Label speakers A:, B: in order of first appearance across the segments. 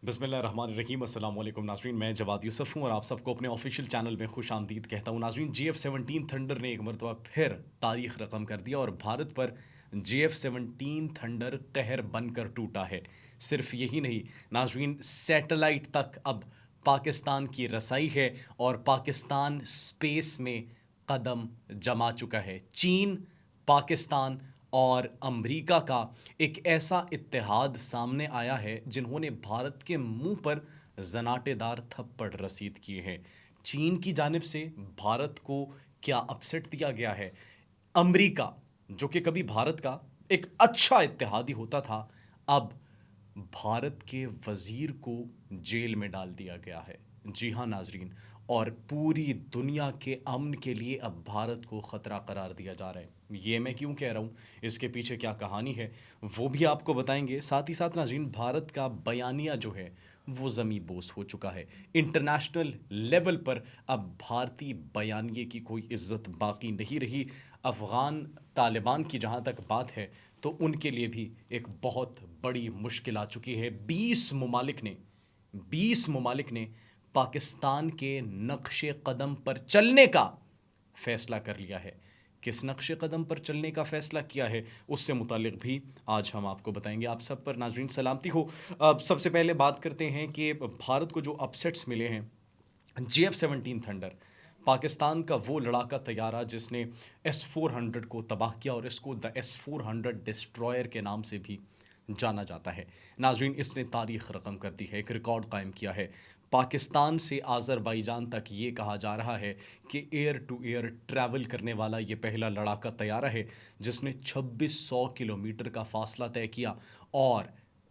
A: بسم اللہ الرحمن الرحیم، السلام علیکم ناظرین، میں جواد یوسف ہوں اور آپ سب کو اپنے آفیشیل چینل میں خوش آمدید کہتا ہوں۔ ناظرین، GF-17 تھنڈر نے ایک مرتبہ پھر تاریخ رقم کر دیا اور بھارت پر GF-17 تھنڈر قہر بن کر ٹوٹا ہے۔ صرف یہی نہیں ناظرین، سیٹلائٹ تک اب پاکستان کی رسائی ہے اور پاکستان اسپیس میں قدم جما چکا ہے۔ چین، پاکستان اور امریکہ کا ایک ایسا اتحاد سامنے آیا ہے جنہوں نے بھارت کے منہ پر زناٹے دار تھپڑ رسید کیے ہیں۔ چین کی جانب سے بھارت کو کیا اپسٹ دیا گیا ہے؟ امریکہ جو کہ کبھی بھارت کا ایک اچھا اتحادی ہوتا تھا، اب بھارت کے وزیر کو جیل میں ڈال دیا گیا ہے۔ جی ہاں ناظرین، اور پوری دنیا کے امن کے لیے اب بھارت کو خطرہ قرار دیا جا رہا ہے۔ یہ میں کیوں کہہ رہا ہوں، اس کے پیچھے کیا کہانی ہے وہ بھی آپ کو بتائیں گے۔ ساتھ ہی ساتھ ناظرین، بھارت کا بیانیہ جو ہے وہ زمیں بوس ہو چکا ہے۔ انٹرنیشنل لیول پر اب بھارتی بیانیے کی کوئی عزت باقی نہیں رہی۔ افغان طالبان کی جہاں تک بات ہے تو ان کے لیے بھی ایک بہت بڑی مشکل آ چکی ہے۔ 20 ممالک نے پاکستان کے نقش قدم پر چلنے کا فیصلہ کر لیا ہے۔ کس نقش قدم پر چلنے کا فیصلہ کیا ہے اس سے متعلق بھی آج ہم آپ کو بتائیں گے۔ آپ سب پر ناظرین سلامتی ہو۔ اب سب سے پہلے بات کرتے ہیں کہ بھارت کو جو اپسیٹس ملے ہیں۔ GF-17 تھنڈر پاکستان کا وہ لڑاکا طیارہ جس نے S-400 کو تباہ کیا اور اس کو دا S-400 ڈسٹرائر کے نام سے بھی جانا جاتا ہے۔ ناظرین، اس نے تاریخ رقم کر دی ہے، ایک ریکارڈ قائم کیا ہے۔ پاکستان سے آذربائیجان تک یہ کہا جا رہا ہے کہ ایئر ٹو ایئر ٹریول کرنے والا یہ پہلا لڑاکا طیارہ ہے جس نے 2600 کلومیٹر کا فاصلہ طے کیا اور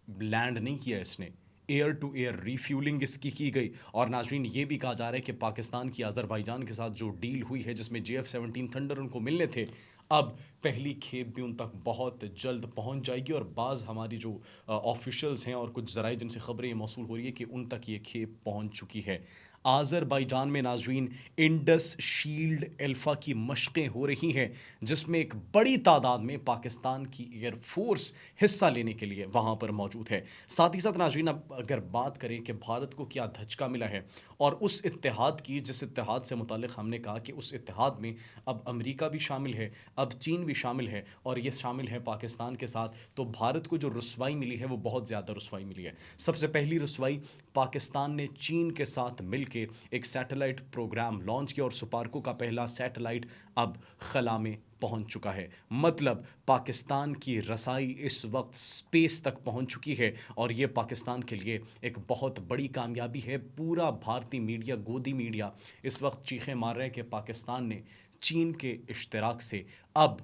A: لینڈ نہیں کیا اس نے۔ ایئر ٹو ایئر ریفیولنگ اس کی گئی۔ اور ناظرین، یہ بھی کہا جا رہا ہے کہ پاکستان کی آذربائیجان کے ساتھ جو ڈیل ہوئی ہے جس میں GF-17 تھنڈر ان کو ملنے تھے، اب پہلی کھیپ بھی ان تک بہت جلد پہنچ جائے گی۔ اور بعض ہماری جو آفیشلز ہیں اور کچھ ذرائع جن سے خبریں یہ موصول ہو رہی ہے کہ ان تک یہ کھیپ پہنچ چکی ہے۔ آذربائیجان میں ناظرین انڈس شیلڈ الفا کی مشقیں ہو رہی ہیں جس میں ایک بڑی تعداد میں پاکستان کی ایئر فورس حصہ لینے کے لیے وہاں پر موجود ہے۔ ساتھ ہی ساتھ ناظرین، اب اگر بات کریں کہ بھارت کو کیا دھچکا ملا ہے اور اس اتحاد کی، جس اتحاد سے متعلق ہم نے کہا کہ اس اتحاد میں اب امریکہ بھی شامل ہے، اب چین بھی شامل ہے اور یہ شامل ہے پاکستان کے ساتھ، تو بھارت کو جو رسوائی ملی ہے وہ بہت زیادہ رسوائی ملی ہے۔ سب سے پہلی رسوائی، پاکستان نے چین کے ساتھ مل کے ایک سیٹلائٹ پروگرام لانچ کیا اور سپارکو کا پہلا سیٹلائٹ اب خلا میں پہنچ چکا ہے۔ مطلب پاکستان کی رسائی اس وقت سپیس تک پہنچ چکی ہے اور یہ پاکستان کے لیے ایک بہت بڑی کامیابی ہے۔ پورا بھارتی میڈیا، گودی میڈیا اس وقت چیخیں مار رہے ہیں کہ پاکستان نے چین کے اشتراک سے اب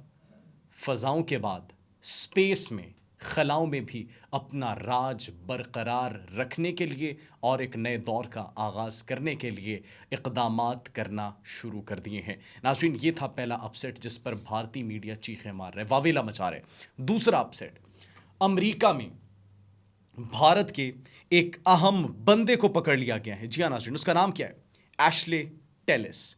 A: فضاؤں کے بعد سپیس میں، خلاؤں میں بھی اپنا راج برقرار رکھنے کے لیے اور ایک نئے دور کا آغاز کرنے کے لیے اقدامات کرنا شروع کر دیے ہیں۔ ناظرین، یہ تھا پہلا اپسیٹ جس پر بھارتی میڈیا چیخیں مار رہے، واویلا مچا رہے۔ دوسرا اپسیٹ، امریکہ میں بھارت کے ایک اہم بندے کو پکڑ لیا گیا ہے۔ جی ہاں ناظرین، اس کا نام کیا ہے؟ Ashley tells.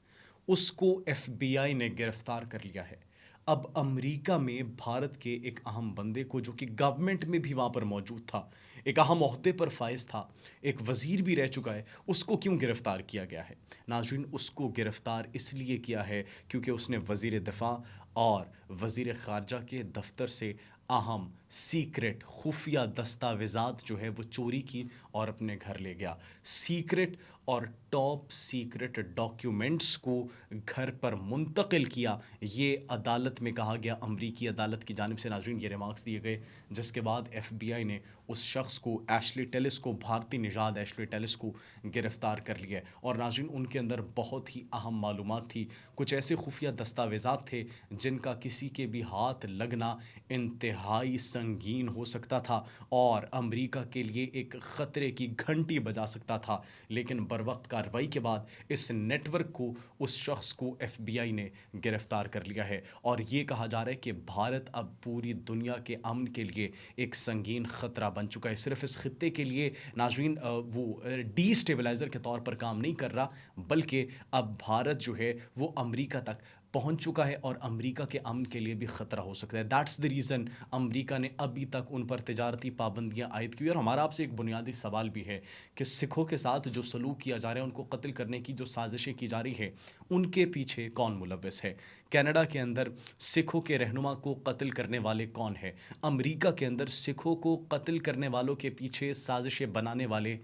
A: اس کو FBI نے گرفتار کر لیا ہے۔ اب امریکہ میں بھارت کے ایک اہم بندے کو، جو کہ گورنمنٹ میں بھی وہاں پر موجود تھا، ایک اہم عہدے پر فائز تھا، ایک وزیر بھی رہ چکا ہے، اس کو کیوں گرفتار کیا گیا ہے؟ ناظرین، اس کو گرفتار اس لیے کیا ہے کیونکہ اس نے وزیر دفاع اور وزیر خارجہ کے دفتر سے اہم سیکرٹ خفیہ دستاویزات جو ہے وہ چوری کی اور اپنے گھر لے گیا۔ سیکرٹ اور ٹاپ سیکرٹ ڈاکیومنٹس کو گھر پر منتقل کیا، یہ عدالت میں کہا گیا، امریکی عدالت کی جانب سے ناظرین یہ ریمارکس دیے گئے، جس کے بعد FBI نے اس شخص کو، ایشلے ٹیلس کو، بھارتی نژاد ایشلے ٹیلس کو گرفتار کر لیا ہے۔ اور ناظرین، ان کے اندر بہت ہی اہم معلومات تھی، کچھ ایسے خفیہ دستاویزات تھے جن کا کسی کے بھی ہاتھ لگنا انتہائی سنگین ہو سکتا تھا اور امریکہ کے لیے ایک خطرے کی گھنٹی بجا سکتا تھا۔ لیکن بروقت کارروائی کے بعد اس نیٹ ورک کو، اس شخص کو FBI نے گرفتار کر لیا ہے اور یہ کہا جا رہا ہے کہ بھارت اب پوری دنیا کے امن کے لیے ایک سنگین خطرہ بن چکا ہے۔ صرف اس خطے کے لیے ناظرین وہ ڈی اسٹیبلائزر کے طور پر کام نہیں کر رہا، بلکہ اب بھارت جو ہے وہ امریکہ تک پہنچ چکا ہے اور امریکہ کے امن کے لیے بھی خطرہ ہو سکتا ہے. دیٹس دی ریزن امریکہ نے ابھی تک ان پر تجارتی پابندیاں عائد کی. اور ہمارا آپ سے ایک بنیادی سوال بھی ہے کہ سکھوں کے ساتھ جو سلوک کیا جا رہا ہے، ان کو قتل کرنے کی جو سازشیں کی جا رہی ہے، ان کے پیچھے کون ملوث ہے؟ کینیڈا کے اندر سکھوں کے رہنما کو قتل کرنے والے کون ہیں؟ امریکہ کے اندر سکھوں کو قتل کرنے والوں کے پیچھے سازشیں بنانے والے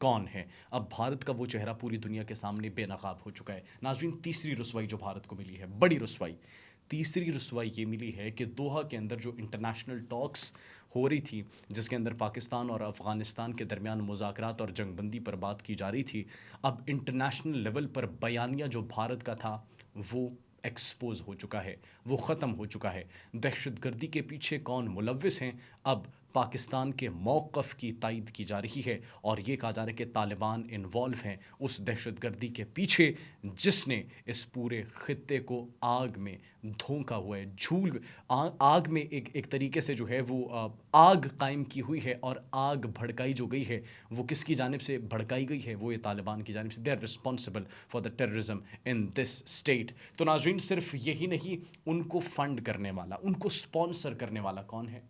A: کون ہے؟ اب بھارت کا وہ چہرہ پوری دنیا کے سامنے بے نقاب ہو چکا ہے. ناظرین، تیسری رسوائی جو بھارت کو ملی ہے، بڑی رسوائی، تیسری رسوائی یہ ملی ہے کہ دوحہ کے اندر جو انٹرنیشنل ٹاکس ہو رہی تھی، جس کے اندر پاکستان اور افغانستان کے درمیان مذاکرات اور جنگ بندی پر بات کی جا رہی تھی، اب انٹرنیشنل لیول پر بیانیہ جو بھارت کا تھا وہ ایکسپوز ہو چکا ہے، وہ ختم ہو چکا ہے. دہشت گردی کے پیچھے کون ملوث ہیں، اب پاکستان کے موقف کی تائید کی جا رہی ہے اور یہ کہا جا رہا ہے کہ طالبان انوالو ہیں اس دہشت گردی کے پیچھے جس نے اس پورے خطے کو آگ میں دھونکا ہوا ہے. آگ میں ایک طریقے سے جو ہے وہ آگ قائم کی ہوئی ہے، اور آگ بھڑکائی جو گئی ہے وہ کس کی جانب سے بھڑکائی گئی ہے؟ وہ یہ طالبان کی جانب سے. They are responsible for the terrorism in this state. تو ناظرین، صرف یہی نہیں، ان کو فنڈ کرنے والا، ان کو اسپانسر کرنے والا کون ہے؟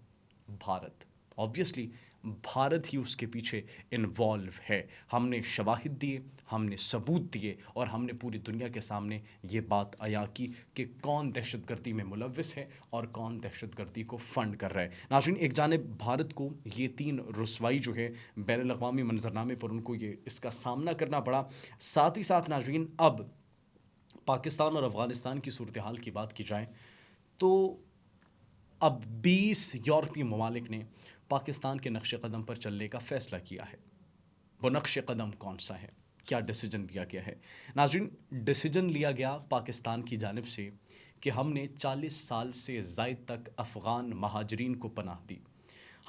A: بھارت. آبویسلی بھارت ہی اس کے پیچھے انوالو ہے. ہم نے شواہد دیے، ہم نے ثبوت دیے، اور ہم نے پوری دنیا کے سامنے یہ بات عیاں کی کہ کون دہشت گردی میں ملوث ہے اور کون دہشت گردی کو فنڈ کر رہا ہے. ناظرین، ایک جانب بھارت کو یہ تین رسوائی جو ہے بین الاقوامی منظرنامے پر ان کو یہ اس کا سامنا کرنا پڑا. ساتھ ہی ساتھ ناظرین، اب پاکستان اور افغانستان کی صورتحال کی بات کی جائے تو اب 20 یورپی ممالک نے پاکستان کے نقش قدم پر چلنے کا فیصلہ کیا ہے. وہ نقش قدم کون سا ہے؟ کیا ڈیسیجن لیا گیا ہے؟ ناظرین، ڈیسیجن لیا گیا پاکستان کی جانب سے کہ ہم نے 40 سال سے زائد تک افغان مہاجرین کو پناہ دی.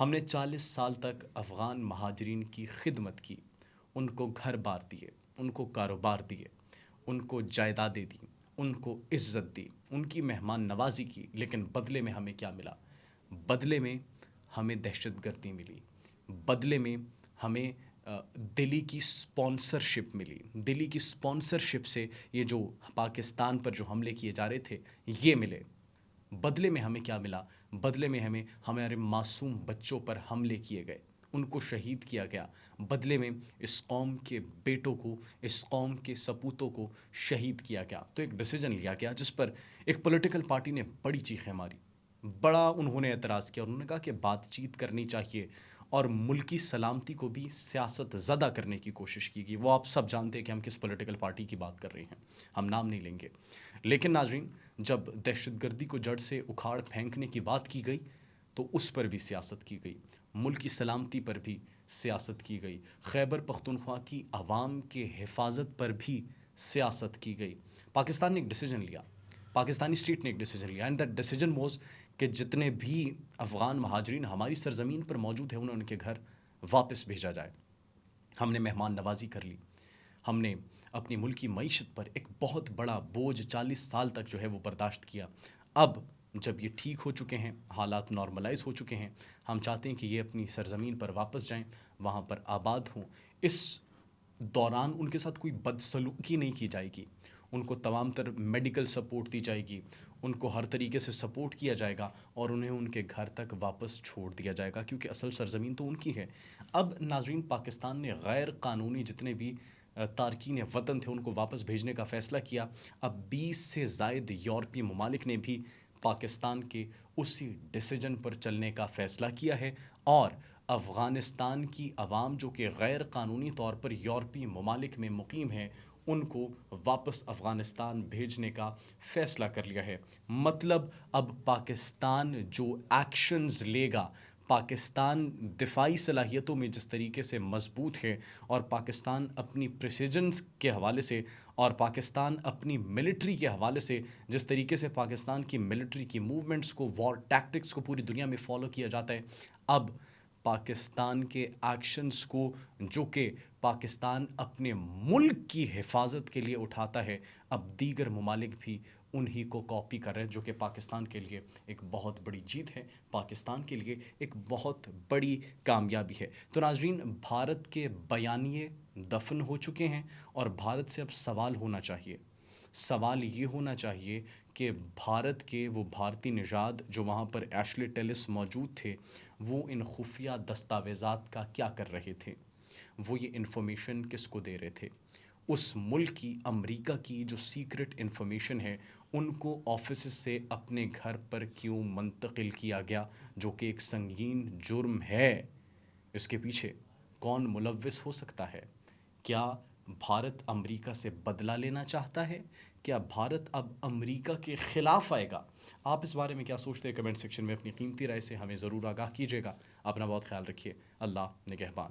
A: ہم نے 40 سال تک افغان مہاجرین کی خدمت کی، ان کو گھر بار دیے، ان کو کاروبار دیے، ان کو جائیدادیں دیں، ان کو عزت دی، ان کی مہمان نوازی کی. لیکن بدلے میں ہمیں کیا ملا؟ بدلے میں ہمیں دہشت گردی ملی، بدلے میں ہمیں دلی کی سپانسرشپ ملی. دلی کی سپانسرشپ سے یہ جو پاکستان پر جو حملے کیے جا رہے تھے یہ ملے. بدلے میں ہمیں کیا ملا؟ بدلے میں ہمارے معصوم بچوں پر حملے کیے گئے، ان کو شہید کیا گیا. بدلے میں اس قوم کے بیٹوں کو، اس قوم کے سپوتوں کو شہید کیا گیا. تو ایک ڈیسیجن لیا گیا جس پر ایک پولیٹیکل پارٹی نے بڑی چیخیں ماری، بڑا انہوں نے اعتراض کیا. انہوں نے کہا کہ بات چیت کرنی چاہیے اور ملکی سلامتی کو بھی سیاست زدہ کرنے کی کوشش کی گئی. وہ آپ سب جانتے ہیں کہ ہم کس پولیٹیکل پارٹی کی بات کر رہے ہیں، ہم نام نہیں لیں گے. لیکن ناظرین، جب دہشت گردی کو جڑ سے اکھاڑ پھینکنے کی بات کی گئی تو اس پر بھی سیاست کی گئی، ملکی سلامتی پر بھی سیاست کی گئی، خیبر پختونخوا کی عوام کے حفاظت پر بھی سیاست کی گئی. پاکستان نے ایک ڈیسیجن لیا، پاکستانی اسٹیٹ نے ایک ڈیسیجن لیا، اینڈ دیٹ ڈیسیجن واز کہ جتنے بھی افغان مہاجرین ہماری سرزمین پر موجود ہیں انہیں ان کے گھر واپس بھیجا جائے. ہم نے مہمان نوازی کر لی، ہم نے اپنی ملکی معیشت پر ایک بہت بڑا بوجھ 40 سال تک جو ہے وہ برداشت کیا. اب جب یہ ٹھیک ہو چکے ہیں، حالات نارملائز ہو چکے ہیں، ہم چاہتے ہیں کہ یہ اپنی سرزمین پر واپس جائیں، وہاں پر آباد ہوں. اس دوران ان کے ساتھ کوئی بدسلوکی نہیں کی جائے گی، ان کو تمام تر میڈیکل سپورٹ دی جائے گی، ان کو ہر طریقے سے سپورٹ کیا جائے گا اور انہیں ان کے گھر تک واپس چھوڑ دیا جائے گا، کیونکہ اصل سرزمین تو ان کی ہے. اب ناظرین، پاکستان نے غیر قانونی جتنے بھی تارکین وطن تھے ان کو واپس بھیجنے کا فیصلہ کیا. اب 20 سے زائد یورپی ممالک نے بھی پاکستان کے اسی ڈیسیجن پر چلنے کا فیصلہ کیا ہے، اور افغانستان کی عوام جو کہ غیر قانونی طور پر یورپی ممالک میں مقیم ہیں ان کو واپس افغانستان بھیجنے کا فیصلہ کر لیا ہے. مطلب اب پاکستان جو ایکشنز لے گا، پاکستان دفاعی صلاحیتوں میں جس طریقے سے مضبوط ہے، اور پاکستان اپنی پریسیجنز کے حوالے سے اور پاکستان اپنی ملٹری کے حوالے سے جس طریقے سے پاکستان کی ملٹری کی موومنٹس کو، وار ٹیکٹکس کو پوری دنیا میں فالو کیا جاتا ہے، اب پاکستان کے ایکشنز کو جو کہ پاکستان اپنے ملک کی حفاظت کے لیے اٹھاتا ہے، اب دیگر ممالک بھی انہی کو کاپی کر رہے ہیں، جو کہ پاکستان کے لیے ایک بہت بڑی جیت ہے، پاکستان کے لیے ایک بہت بڑی کامیابی ہے. تو ناظرین، بھارت کے بیانیے دفن ہو چکے ہیں اور بھارت سے اب سوال ہونا چاہیے، سوال یہ ہونا چاہیے کہ بھارت کے وہ بھارتی نژاد جو وہاں پر ایشلی ٹیلس موجود تھے وہ ان خفیہ دستاویزات کا کیا کر رہے تھے، وہ یہ انفارمیشن کس کو دے رہے تھے، اس ملک کی امریکہ کی جو سیکرٹ انفارمیشن ہے ان کو آفیسز سے اپنے گھر پر کیوں منتقل کیا گیا، جو کہ ایک سنگین جرم ہے۔ اس کے پیچھے کون ملوث ہو سکتا ہے؟ کیا بھارت امریکہ سے بدلہ لینا چاہتا ہے؟ کیا بھارت اب امریکہ کے خلاف آئے گا؟ آپ اس بارے میں کیا سوچتے ہیں؟ کمنٹ سیکشن میں اپنی قیمتی رائے سے ہمیں ضرور آگاہ کیجیے گا۔ اپنا بہت خیال رکھیے۔ اللہ نگہبان۔